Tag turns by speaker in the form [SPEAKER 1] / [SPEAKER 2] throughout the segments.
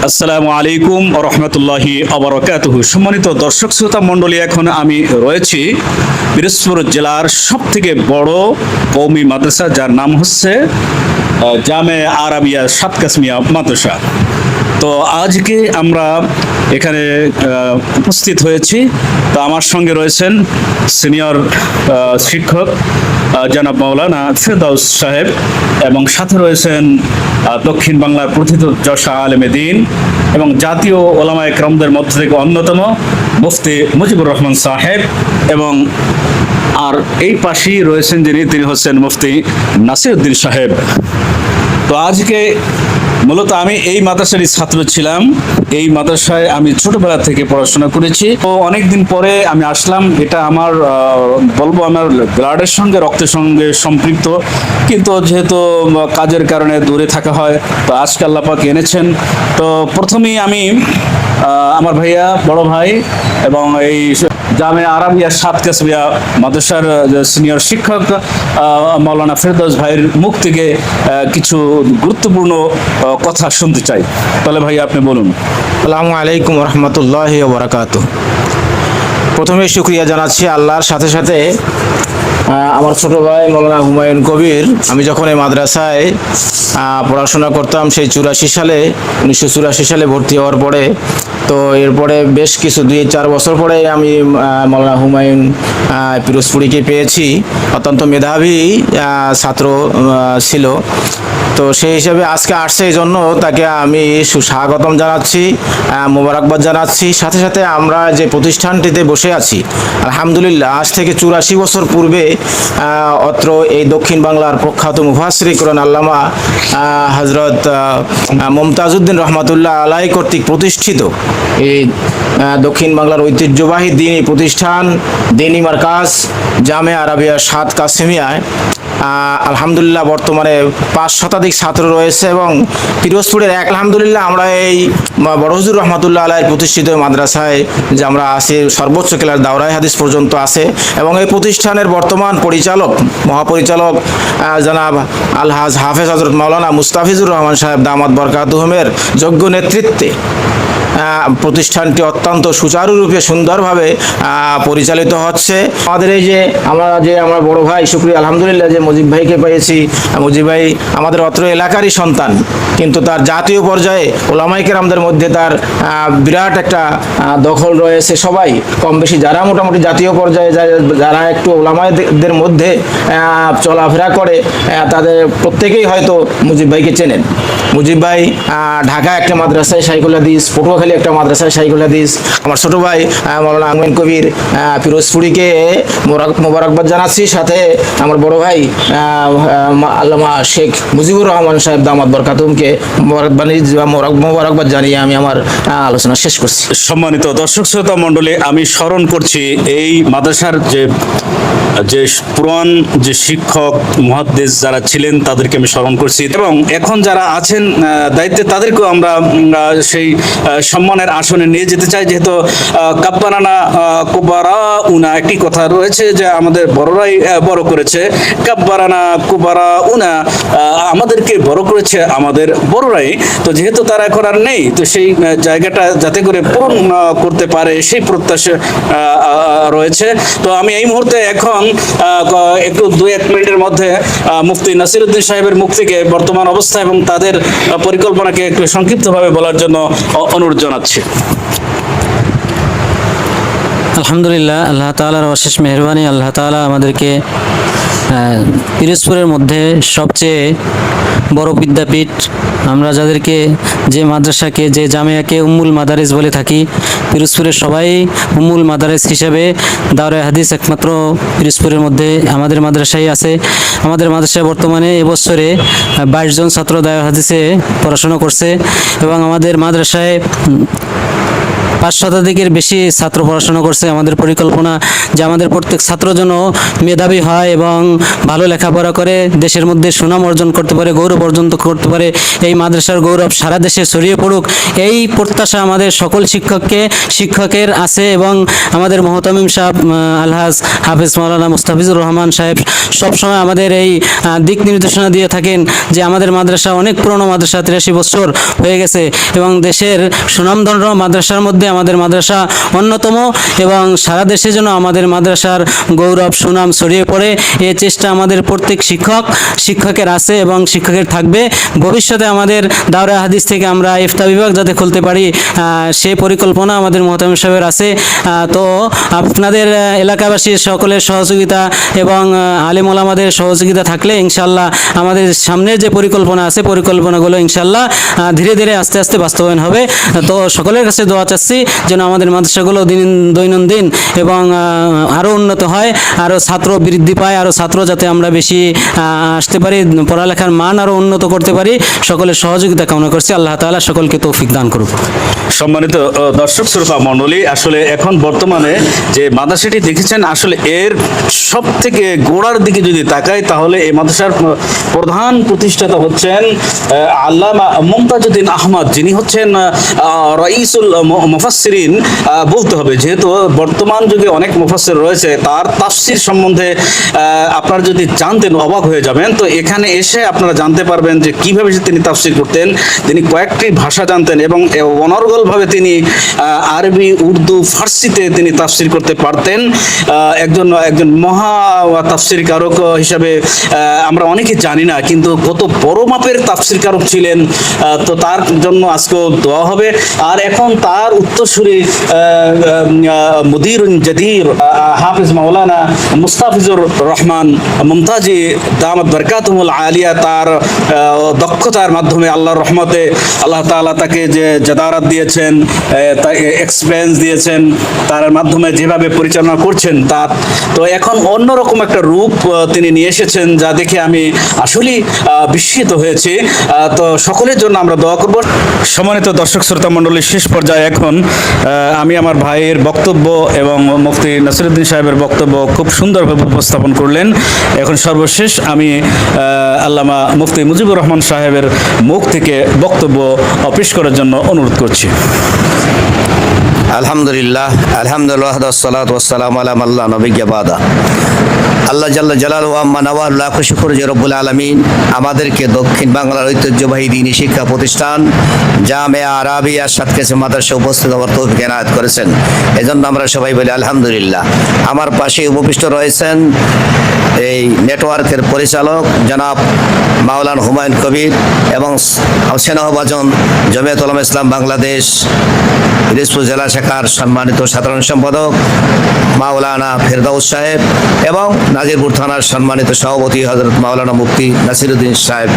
[SPEAKER 1] আসসালামু আলাইকুম ওয়া রাহমাতুল্লাহি ওয়া বারাকাতুহু। সম্মানিত দর্শক শ্রোতা মণ্ডলী, এখন আমি রয়েছি পিরোজপুর জেলার সবথেকে বড় কওমি মাদ্রাসা, যার নাম হচ্ছে জামে আরাবিয়া সাত কাসমিয়া মাদ্রাসা। তো আজকে আমরা এখানে উপস্থিত হয়েছি। তো আমার সঙ্গে রয়েছেন সিনিয়র শিক্ষক জনাব মাওলানা ফেরদাউস সাহেব, এবং সাথে রয়েছেন দক্ষিণ বাংলার প্রথিতযশা আলেমে দ্বীন এবং জাতীয় ওলামায়ে কেরামদের মধ্য থেকে অন্যতম মুফতি মুজিবুর রহমান সাহেব, এবং আর এই পাশেই রয়েছেন তিনি হচ্ছেন মুফতি নাসিরউদ্দিন সাহেব। তো আজকে মূলত আমি এই মাদ্রাসারই ছাত্র ছিলাম। এই মাদ্রাসায় আমি ছোটবেলা থেকে পড়াশোনা করেছি। তো অনেকদিন পরে আমি আসলাম। এটা আমার বলবো আমার ব্লাডের সঙ্গে, রক্তের সঙ্গে সম্পৃক্ত, কিন্তু যেহেতু কাজের কারণে দূরে থাকা হয়, তো আজকে আল্লাহ পাক এনেছেন। তো প্রথমেই আমি আমার ভাইয়া, বড় ভাই এবং এই জামে আরাবিয়া সাত কাসমিয়া মাদ্রাসার সিনিয়র শিক্ষক মাওলানা ফেরদাউস ভাইয়ের মুখ থেকে কিছু গুরুত্বপূর্ণ কথা শুনতে চাই। তাহলে ভাই আপনি বলুন।
[SPEAKER 2] আসসালামু আলাইকুম রহমতুল্লাহি ওয়া বারাকাতুহু। প্রথমে শুকরিয়া জানাচ্ছি আল্লাহর, সাথে সাথে আমার ছোট ভাই মাওলানা হুমায়ুন কবির। আমি যখন এই মাদ্রাসায় পড়াশোনা করতাম সেই 1984 সালে ভর্তি হওয়ার পরে, তো এরপরে বেশ কিছু 2-4 বছর পরে আমি মাওলানা হুমায়ুন পিরোজপুরীকে পেয়েছি। অত্যন্ত মেধাবী ছাত্র ছিল। তো সেই হিসাবে আজকে আসছে, এই জন্য তাকে আমি সুস্বাগতম জানাচ্ছি, মোবারকবাদ জানাচ্ছি। সাথে সাথে আমরা যে প্রতিষ্ঠানটিতে বসে আছি, আলহামদুলিল্লাহ আজ থেকে 84 বছর পূর্বে অত্র এই দক্ষিণ বাংলার প্রখ্যাত মুফাসসির কোরআন আল্লামা হযরত মুমতাজউদ্দিন রহমাতুল্লাহ আলাইহি কর্তৃক প্রতিষ্ঠিত এই দক্ষিণ বাংলার ঐতিহ্যবাহী দ্বীনি প্রতিষ্ঠান দ্বীনি মার্কাজ জামে আরাবিয়া সাত কাসেমিয়ায় আলহামদুলিল্লাহ বর্তমানে 5 শতাধিক ছাত্র রয়েছে, এবং পিরোজপুরের আলহামদুলিল্লাহ আমরা এই বড় হুজুর রহমাতুল্লাহ আলাইহি প্রতিষ্ঠিত মাদ্রাসায় যে আমরা আছি, সর্বোচ্চ ক্লাস দাওরায়ে হাদিস পর্যন্ত আছে। এবং এই প্রতিষ্ঠানের বর্তমান পরিচালক, মহাপরিচালক জনাব আলহাজ হাফেজ হযরত মাওলানা মুস্তাফিজুর রহমান সাহেব দামাত বরকাতুহুমের যোগ্য নেতৃত্বে প্রতিষ্ঠানটি অত্যন্ত সুচারুরূপে সুন্দরভাবে পরিচালিত হচ্ছে। আমাদের এই যে আমার বড় ভাই, শুকরিয়া আলহামদুলিল্লাহ যে মুজিব ভাইকে পেয়েছি। মুজিব ভাই আমাদের অত্র এলাকারই সন্তান, কিন্তু তার জাতীয় পর্যায়ে ওলামায়ে কেরামদের মধ্যে তার বিরাট একটা দখল রয়েছে। সবাই কম বেশি যারা মোটামুটি জাতীয় পর্যায়ে যারা একটু ওলামায়েদের মধ্যে চলাফেরা করে, তাদের প্রত্যেকেই হয়তো মুজিব ভাইকে চেনেন। মুজিব ভাই ঢাকা একটা মাদ্রাসায় শাইখুল হাদিস, পটুয়াখালী একটা মাদ্রাসায় শাইখুল হাদিস। আমার ছোট ভাই মাওলানা হুমায়ুন কবির পিরোজপুরীকে মোবারকবাদ জানাচ্ছি। সাথে আমার বড় ভাই আল্লামা শেখ মুজিবুর রহমান সাহেব দামাত বরকাতুহুমকে মোবারকবাদ জানিয়ে আমি আমার আলোচনা শেষ করছি।
[SPEAKER 1] সম্মানিত দর্শক শ্রোতা মণ্ডলী, আমি স্মরণ করছি এই মাদ্রাসার যে পুরান যে শিক্ষক মুহাদ্দিস যারা ছিলেন তাদেরকে আমি স্মরণ করছি, এবং এখন যারা আছেন দায়িত্বে তাদেরকেও আমরা সেই সম্মানের আসনে নিয়ে যেতে চাই। যেহেতু কাব্বারানা কুবারা উনা একটি কথা রয়েছে যে আমাদের বড়রাই বড় করেছে, কাব্বারানা কুবারা উনা, আমাদেরকে বড় করেছে আমাদের বড়রাই। তো যেহেতু তারা এখন আর নেই, তো সেই জায়গাটা যাতে করে পূরণ করতে পারে সেই প্রত্যাশা রয়েছে। তো আমি এই মুহূর্তে এখন একটু 2-1 মিনিটের মধ্যে মুফতি নাসিরউদ্দিন সাহেবের মুখ থেকে বর্তমান অবস্থা এবং তাদের পরিকল্পনাকে একটু সংক্ষিপ্তভাবে বলার জন্য অনুরোধ জানাচ্ছি।
[SPEAKER 3] আলহামদুলিল্লাহ, আল্লাহ তাআলার অশেষ মেহেরবানি। আল্লাহ তাআলা আমাদেরকে পিরোজপুরের মধ্যে সবচেয়ে বড় বিদ্যাপীঠ, আমরা যাদেরকে যে মাদ্রাসাকে, যে জামিয়াকে উম্মুল মাদারিস বলে থাকি, পিরোজপুরের সবাই উম্মুল মাদারিস হিসেবে দাওরায়ে হাদিস একমাত্র পিরোজপুরের মধ্যে আমাদের মাদ্রাসায় আছে। আমাদের মাদ্রাসায় বর্তমানে এবছরে 22 জন ছাত্র দাওরায়ে হাদিসে পড়াশোনা করছে, এবং আমাদের মাদ্রাসায় 5 শতাধিকের বেশি ছাত্র পড়াশোনা করছে। আমাদের পরিকল্পনা যে আমাদের প্রত্যেক ছাত্র যেন মেধাবী হয় এবং ভালো লেখাপড়া করে দেশের মধ্যে সুনাম অর্জন করতে পারে, গৌরব অর্জন করতে পারে, এই মাদ্রাসার গৌরব সারা দেশে ছড়িয়ে পড়ুক, এই প্রত্যাশা আমাদের সকল শিক্ষকের আছে। এবং আমাদের মোহতামিম সাহেব আলহাজ হাফিজ মাওলানা মুস্তাফিজুর রহমান সাহেব সবসময় আমাদের এই দিক নির্দেশনা দিয়ে থাকেন যে আমাদের মাদ্রাসা অনেক পুরনো মাদ্রাসা, 83 বছর হয়ে গেছে এবং দেশের সুনামধন্য মাদ্রাসার মধ্যে আমাদের মাদ্রাসা অন্যতম, এবং সারা দেশে যেন আমাদের মাদ্রাসার গৌরব সুনাম ছড়িয়ে পড়ে এই চেষ্টা আমাদের প্রত্যেক শিক্ষকের আছে এবং শিক্ষকের থাকবে। ভবিষ্যতে আমাদের দাওরা হাদিস থেকে আমরা ইফতা বিভাগ যাতে খুলতে পারি সেই পরিকল্পনা আমাদের মোহতামিম সাহেবের আছে। তো আপনাদের এলাকাবাসীর সকলের সহযোগিতা এবং আলেম ওলামাদের সহযোগিতা থাকলে ইনশাল্লাহ আমাদের সামনে যে পরিকল্পনা আছে পরিকল্পনাগুলো ইনশাল্লাহ ধীরে ধীরে আস্তে আস্তে বাস্তবায়ন হবে। তো সকলের কাছে দোয়া চাচ্ছি যেন আমাদের মাদ্রাসাগুলো দৈনন্দিন এবং আরও উন্নত হয়, আরও ছাত্র বৃদ্ধি পায়, আরও ছাত্র যাতে আমরা বেশি আসতে পারি, পড়ালেখার মান আরও উন্নত করতে পারি। সকলের সহযোগিতা কামনা করছি। আল্লাহ তাআলা সকলকে তৌফিক দান করুক।
[SPEAKER 1] সম্মানিত দর্শক শ্রোতা মণ্ডলী, আসলে এখন বর্তমানে যে মাদ্রাসাটি দেখেছেন, আসলে এর সব থেকে গোড়ার দিকে যদি তাকাই তাহলে এই মাদ্রাসার প্রধান প্রতিষ্ঠাতা হচ্ছেন আল্লামা মুমতাজউদ্দিন আহমদ, যিনি হচ্ছেন রাইসুল মুফাসসিরিন বলতে হবে, যেহেতু বর্তমান যুগে অনেক মুফাসসির রয়েছে। তার তাফসির সম্বন্ধে আপনারা যদি জানতেন অবাক হয়ে যাবেন। তো এখানে এসে আপনারা জানতে পারবেন যে কিভাবে তিনি তাফসির করতেন। তিনি কয়েকটি ভাষা জানতেন এবং অনর্গলভাবে তিনি আরবি, উর্দু, ফার্সিতে তিনি তাফসির করতে পারতেন। একজন মহা তাফসির কারক হিসাবে আমরা অনেকে জানি না, কিন্তু কত বড় মাপের তাফসির কারক ছিলেন। তো তার জন্য আজকেও দোয়া হবে। আর এখন তার উত্তরসূরি মুদিরুন জাদির হাফিজ মাওলানা মুস্তাফিজুর রহমান মুমতাজি দামাত বরকাতুহুল আলিয়া, তার দক্ষতার মাধ্যমে আল্লাহর রহমতে আল্লাহ তাআলা তাকে যে জাদারাত দিয়েছেন, এক্সপিরিয়েন্স দিয়েছেন, তার মাধ্যমে যেভাবে পরিচালনা করছেন তো এখন অন্যরকম একটা রূপ তিনি নিয়ে এসেছেন, যা দেখে আমি আসলেই বিস্মিত হয়েছি। তো সকলের জন্য আমরা দোয়া করব। সম্মানিত দর্শক শ্রোতা মণ্ডলী, শেষ পর্যায়ে এখন আমি আমার ভাইয়ের বক্তব্য এবং মুফতি নাসিরউদ্দিন সাহেবের বক্তব্য খুব সুন্দরভাবে উপস্থাপন করলেন। এখন সর্বশেষ আমি আল্লামা মুফতি মুজিবুর রহমান সাহেবের মুখ থেকে বক্তব্য পেশ করার জন্য অনুরোধ করছি।
[SPEAKER 4] আলহামদুলিল্লাহ ওয়াসসালাতু ওয়াসসালামু আলা মান লা নাবিয়্যা বাদা। আল্লাহ জাল্লা জালালুহু আম্মা নাওয়া, লাখ শুকর যে রব্বুল আলামিন আমাদেরকে দক্ষিণ বাংলার ঐতিহ্যবাহী দ্বীনি শিক্ষা প্রতিষ্ঠান জামিয়া আরাবিয়া সাতকেছে মাদ্রাসা উপস্থিত হওয়ার তৌফিক এনায়েত করেছেন। এজন্য আমরা সবাই বলি আলহামদুলিল্লাহ। আমার পাশে উপবিষ্ট রয়েছেন এই নেটওয়ার্কের পরিচালক জনাব মাওলানা হুমায়ুন কবির এবং স্নেহভাজন জমিয়ত উলামা ইসলাম বাংলাদেশ পিরোজপুর জেলা শাখার সম্মানিত সাধারণ সম্পাদক মাওলানা ফেরদাউস সাহেব এবং নাজিরপুর থানার সম্মানিত সভাপতি হযরত মাওলানা মুফতি নাসিরউদ্দিন সাহেব।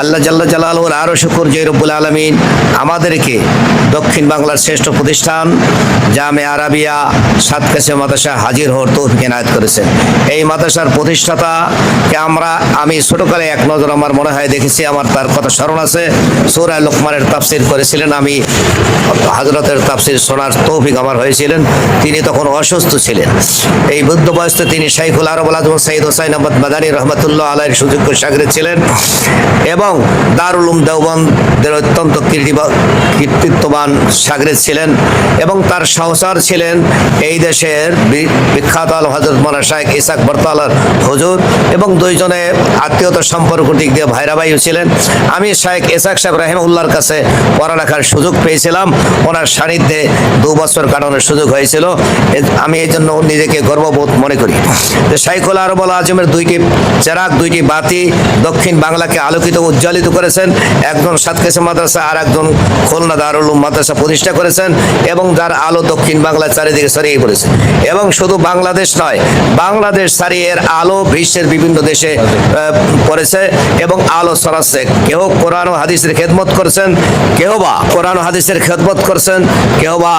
[SPEAKER 4] আল্লাহ জাল্লা জালালুহুর আরো শুকর যে রব্বুল আলামিন আমাদেরকে দক্ষিণ বাংলার শ্রেষ্ঠ প্রতিষ্ঠান জামিয়া আরাবিয়া সাতকাছিয়া মাদ্রাসা হাজির হওয়ার তৌফিক এনায়েত করেছেন। এই মাদ্রাসার প্রতিষ্ঠাতাকে আমি ছোটকালে এক নজর আমার মনে হয় দেখেছি, আমার তার কথা স্মরণ আছে। সূরা লোকমানের তাফসীর করেছিলেন, আমি হযরতের তাফসীর শোনার তৌফিক আমার হয়েছিলেন। তিনি তখন অসুস্থ ছিলেন। এই বৃদ্ধ বয়সে তিনি শাইখুল আরব আল আজম সৈয়দ হোসাইন আহমদ মাদানী রহমাতুল্লাহ আলাইহির সুযোগ্য শাগির্দ ছিলেন এবং দারুল উলুম দেওবন্দের অত্যন্ত কৃতিত্ববান শাগির্দ ছিলেন এবং তার সহচর ছিলেন এই দেশের বিখ্যাত আল হযরত মাওলানা শাইখ ইসহাক বরতালার হুজুর এবং দুইজনে আত্মীয়তার সম্পর্ক দিক দিয়ে ভাইরা ভাইও ছিলেন। আমি শাইখ ইসহাক সাহেব রাহিমাহুল্লাহর কাছে পড়ালেখার সুযোগ পেয়েছিলাম, ওনার সান্নিধ্যে 2 বছর কাটানোর সুযোগ হয়েছিল। আমি এই জন্য নিজেকে গর্ববোধ মনে করি যে শাইখুল আরব আল আজমের 2টি চেরাগ, 2টি বাতি দক্ষিণ বাংলাকে আলোকিত উজ্জ্বলিত করেছেন। একজন সাতকাছিয়া মাদ্রাসা আর একজন খুলনা দারুল উলুম মাদ্রাসা প্রতিষ্ঠা করেছেন এবং যার আলো দক্ষিণ বাংলার চারিদিকে ছড়িয়ে পড়েছে। এবং শুধু বাংলাদেশ নয়, বাংলাদেশ ছাড়িয়ে এর আলো বিশ্বের বিভিন্ন দেশে পড়েছে এবং আলো ছড়াচ্ছে। কেউ কোরআন ও হাদিসের খেদমত করছেন, কেউ বা কোরআন ও হাদিসের খেদমত করছেন, কেউ বা বা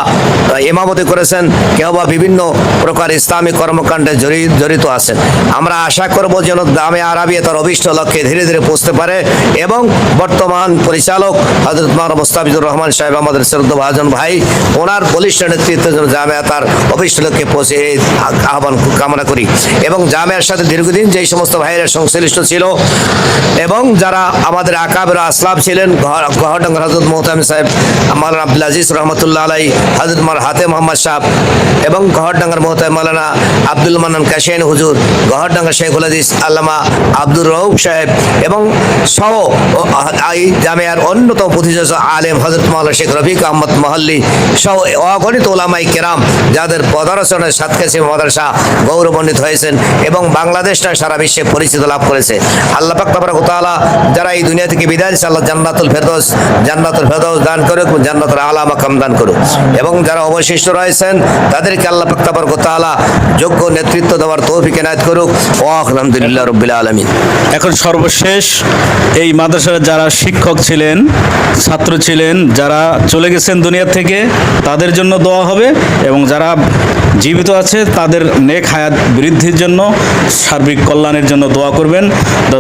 [SPEAKER 4] ইমামতি করেছেন, কেউ বা বিভিন্ন প্রকার ইসলামী কর্মকাণ্ডে জড়িত আছেন। আমরা আশা করব যেন জামে আরাবিয়া তার অভিষ্ট লক্ষ্যে ধীরে ধীরে পৌঁছতে পারে এবং বর্তমান পরিচালক হযরত মাওলানা মুস্তাফিজুর রহমান সাহেব, আমাদের শ্রদ্ধেয় ভাজন ভাই, ওনার বলিষ্ঠ নেতৃত্বে যেন জামিয়া তার অভিষ্ট লক্ষ্যে পৌঁছে এই আহ্বান কামনা করি। এবং জামিয়ার সাথে দীর্ঘদিন যেই সমস্ত ভাইয়েরা সংশ্লিষ্ট ছিল এবং যারা আমাদের আকাবের আসলাফ ছিলেন, গহরডাঙ্গার হযরত মোহতামিম সাহেব, মাওলানা আব্দুল আজিজ রহমতুল্লাহ আলাই, হযরত মাওলানা হাতে মোহাম্মদ সাহেব এবং গহরডাঙ্গার মোহতামিম মাওলানা আব্দুল মান্নান কাশিয়ানী হুজুর, গহরডাঙ্গা শেখুল হাদিস আল্লামা আব্দুর রউফ সাহেব এবং সহ এই জামিয়ার অন্যতম প্রতিষ্ঠাতা আলেম হযরত মাওলানা শেখ রফিক আহমদ মহল্লি সহ অগণিত ওলামাই কেরাম যাদের পদার্চনায় সাতকাশি মাদ্রাসা গৌরবান্বিত হয়েছেন এবং বাংলাদেশটা সারা বিশ্বে পরিচিত লাভ করেছে। আল্লাহ পাক তাবারক ওয়া তাআলা যারা এই দুনিয়া থেকে বিদায় নিয়েছে, আল্লাহ জান্নাতুল ফেরদৌস দান করুক, জান্নাতুল আলা মাকাম দান করুক এবং যারা অবশিষ্ট রয়েছেন তাদেরকে আল্লাহ পাক তাবারক ওয়া তাআলা যোগ্য নেতৃত্ব দেওয়ার তৌফিক এনায়েত করুক। ওয়া আলহামদুলিল্লাহ রাব্বিল আলামিন।
[SPEAKER 1] এখন সর্বশেষ এই মাদ্রাসার যারা শিক্ষক ছিলেন, ছাত্র ছিলেন, যারা চলে গেছেন দুনিয়া থেকে, তাদের জন্য দোয়া হবে এবং যারা জীবিত আছে তাদের নেক হায়াত বৃদ্ধির জন্য, সার্বিক কল্যাণের জন্য দোয়া করবেন।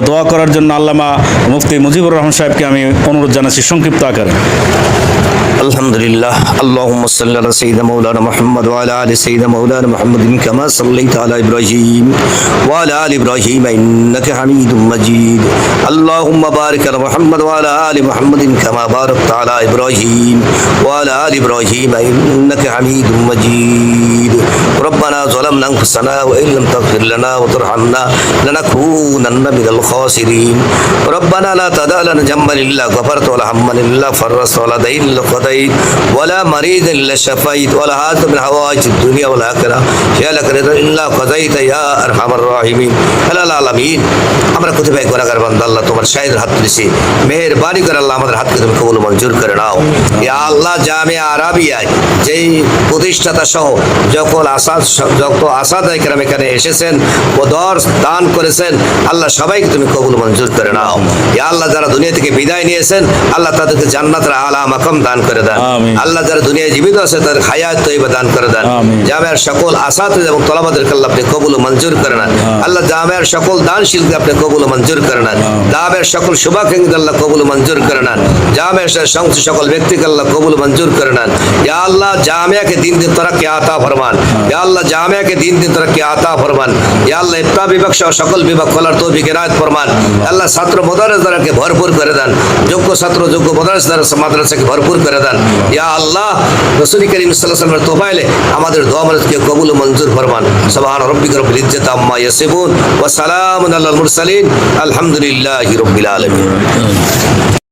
[SPEAKER 1] দোয়া করার জন্য আল্লামা মুফতি মুজিবুর রহমান সাহেবকে আমি অনুরোধ জানাচ্ছি সংক্ষিপ্ত আকারে।
[SPEAKER 4] আলহামদুলিল্লাহ, আল্লাহুম্মা সাল্লি আলা সাইয়্যিদিনা মাওলানা মুহাম্মদ ওয়া আলা আলি সাইয়্যিদিনা মাওলানা মুহাম্মাদিন কামা সাল্লাইতা আলা ইব্রাহিম ওয়া আলা আলি ইব্রাহিম ইন্নাকা হামিদুম মাজিদ। আল্লাহুম্মা বারিক আলা মুহাম্মদ ওয়া আলা আলি মুহাম্মাদিন কামা বারাকতা আলা ইব্রাহিম ওয়া আলা আলি ইব্রাহিম ইন্নাকা হামিদুম মাজিদ। ربنا ظلمنا انفسنا وان لم تغفر لنا وترحمنا لنكونن من الخاسرين. ربنا لا تدع لنا ذنبا الا غفرت ولا هما الا فرجت ولا دين الا قضيت ولا مريض الا شفيت ولا حاجة من حوائج الدنيا والاخره يا لك رضا الا قضيت يا ارحم الراحمين. العالمين আমরা কোথায় গুনাহগার বান্দা, আল্লাহ তোমার শাহিদের হাত তুলেছি, মেহেরবানি করে আল্লাহ আমাদের হাতকে তুমি কবুল মঞ্জুর করে নাও। ইয়া আল্লাহ, জামিয়া আরাবিয়ায় যেই প্রতিষ্ঠাতা সহ যত আসাদায়ে কেরাম এখানে এসেছেন ও দর্স দান করেছেন, আল্লাহ সবাইকে তুমি কবুল মঞ্জুর করে নাও। ইয়া আল্লাহ, যারা দুনিয়া থেকে বিদায় নিয়েছেন আল্লাহ তাদেরকে জান্নাতের আলা মাকাম দান করে দেন। আল্লাহ যারা দুনিয়ায় জীবিত আছে তাদের হায়াত তৈবা দান করে দেন। জামিয়ার সকল আসাতিজ এবং তলাবাদেরকে আল্লাহ আপনি কবুল মঞ্জুর করে নেন। আল্লাহ জামিয়ার সকল দানশীলকে আপনি কবুল মঞ্জুর করে নেন। জামিয়ার সকল শুভাকাঙ্ক্ষীকে আল্লাহ কবুল মঞ্জুর করে নেন। জামিয়ার সাথে সকল ব্যক্তিকে আল্লাহ কবুল মঞ্জুর করে নেন। ইয়া আল্লাহ, জামিয়াকে দিন দিন তরাক্কি আতা ফরমান। ইয়া আল্লাহ, জামিয়াকে দিন দিন তরাক্কি আতা ফরমান। ইয়া আল্লাহ, ইফতা বিভাগ সহ সকল বিভাগ খোলার তৌফিক এনায়েত ফরমান। আল্লাহ, ছাত্র মাদ্রাসাকে ভরপুর করে দেন, যোগ্য ছাত্র যোগ্য মাদ্রাসাকে ভরপুর করে দেন। ইয়া আল্লাহ, রাসূল করিম সাল্লাল্লাহু আলাইহি ওয়াসাল্লামের তোফাইলে আমাদের দোয়া মানতকে কবুল মঞ্জুর ফরমান। সুবহান রাব্বিকা রাব্বিল ইজ্জাতি আম্মা ইয়াসিফুন ওয়া সালামুন আলাল মুরসালিন আলহামদুলিল্লাহি রাব্বিল আলামিন।